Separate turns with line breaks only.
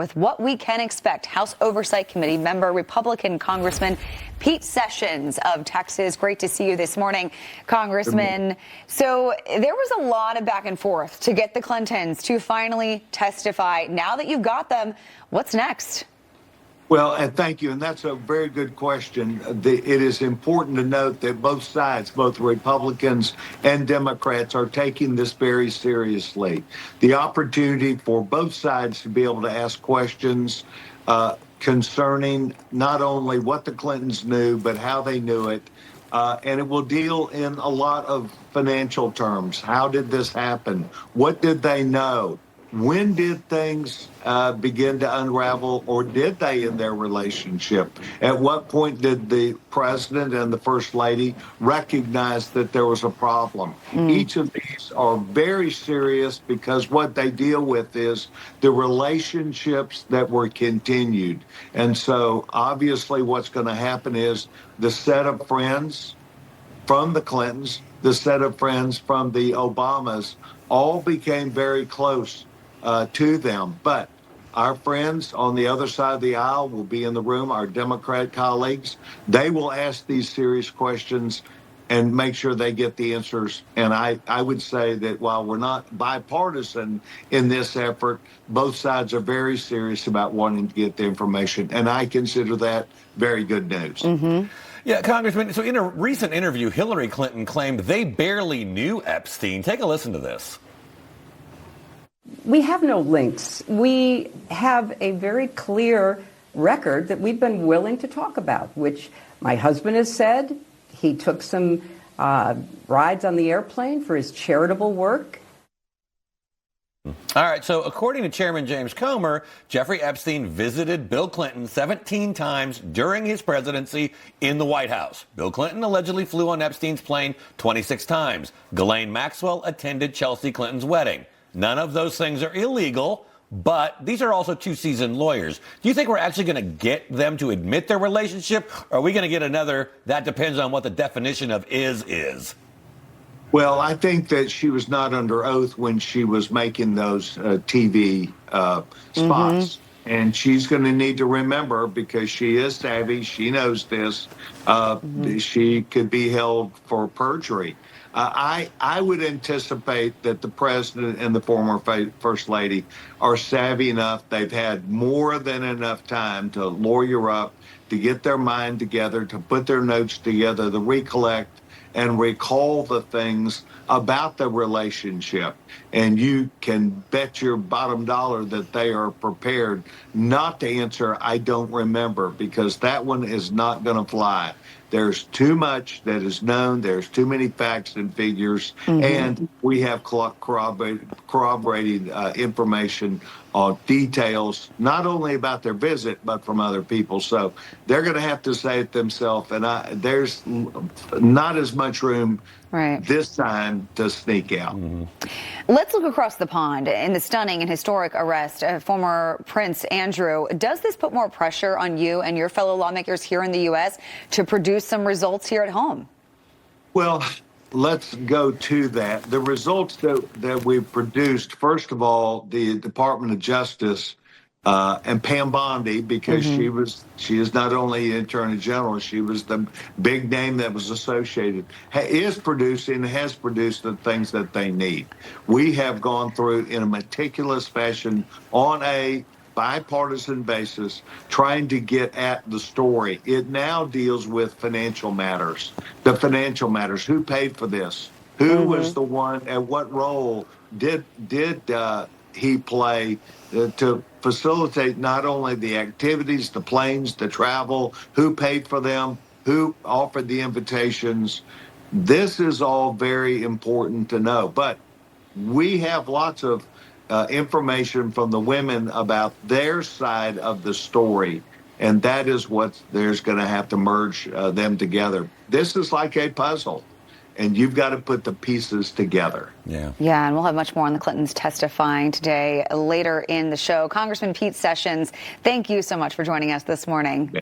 with what we can expect. House Oversight Committee member, Republican Congressman Pete Sessions of Texas. Great to see you this morning, Congressman. So there was a lot of back and forth to get the Clintons to finally testify. Now that you've got them, what's next?
Well, and thank you. And that's a very good question. It is important to note that both sides, both Republicans and Democrats, are taking this very seriously. The opportunity for both sides to be able to ask questions concerning not only what the Clintons knew, but how they knew it. And it will deal in a lot of financial terms. How did this happen? What did they know? When did things begin to unravel, or did they in their relationship? At what point did the president and the first lady recognize that there was a problem? Each of these are very serious because what they deal with is the relationships that were continued. And so obviously what's going to happen is the set of friends from the Clintons, the set of friends from the Obamas, all became very close to them. But our friends on the other side of the aisle will be in the room, our Democrat colleagues. They will ask these serious questions and make sure they get the answers. And I would say that while we're not bipartisan in this effort, both sides are very serious about wanting to get the information. And I consider that very good news.
Yeah, Congressman, so in a recent interview, Hillary Clinton claimed they barely knew Epstein. Take a listen to this.
We have no links. We have a very clear record that we've been willing to talk about, which my husband has said. He took some rides on the airplane for his charitable work.
All right, so according to Chairman James Comer, Jeffrey Epstein visited Bill Clinton 17 times during his presidency in the White House. Bill Clinton allegedly flew on Epstein's plane 26 times. Ghislaine Maxwell attended Chelsea Clinton's wedding. None of those things are illegal, but these are also two seasoned lawyers. Do you think we're actually going to get them to admit their relationship? Or are we going to get another, that depends on what the definition of is?
Well, I think that she was not under oath when she was making those TV spots. And she's going to need to remember, because she is savvy, she knows this, she could be held for perjury. I would anticipate that the president and the former first lady are savvy enough. They've had more than enough time to lawyer up, to get their mind together, to put their notes together, to recollect and recall the things about the relationship. And you can bet your bottom dollar that they are prepared not to answer, "I don't remember," because that one is not going to fly. There's too much that is known. There's too many facts and figures. And we have corroborating information on details, not only about their visit, but from other people. So they're going to have to say it themselves. And there's not as much room this time to sneak out.
Let's look across the pond. In the stunning and historic arrest of former Prince Andrew, does this put more pressure on you and your fellow lawmakers here in the U.S. to produce some results here at home?
Well, let's go to that. The results that we've produced, first of all, the Department of Justice and Pam Bondi, because she is not only Attorney General, she was the big name that was associated, has produced the things that they need. We have gone through in a meticulous fashion on a bipartisan basis, trying to get at the story. It now deals with financial matters. The financial matters. Who paid for this? Who was the one? And what role did he play to facilitate not only the activities, the planes, the travel? Who paid for them? Who offered the invitations? This is all very important to know. But we have lots of information from the women about their side of the story, and that is what there's going to have to merge them together. This is like a puzzle, and you've got to put the pieces together.
Yeah, and we'll have much more on the Clintons testifying today later in the show. Congressman Pete Sessions, thank you so much for joining us this morning.